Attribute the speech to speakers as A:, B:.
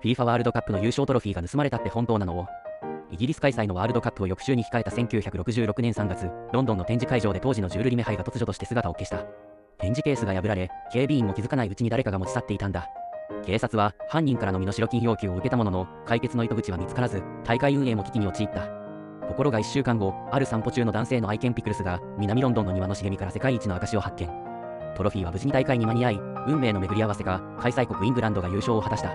A: FIFA ワールドカップの優勝トロフィーが盗まれたって本当なの？イギリス開催のワールドカップを翌週に控えた1966年3月、ロンドンの展示会場で当時のジュール・リメ杯が突如として姿を消した。展示ケースが破られ、警備員も気づかないうちに誰かが持ち去っていたんだ。警察は犯人からの身代金要求を受けたものの、解決の糸口は見つからず、大会運営も危機に陥った。ところが1週間後、ある散歩中の男性の愛犬ピクルスが、南ロンドンの庭の茂みから世界一の証を発見。トロフィーは無事に大会に間に合い、運命の巡り合わせか、開催国イングランドが優勝を果たした。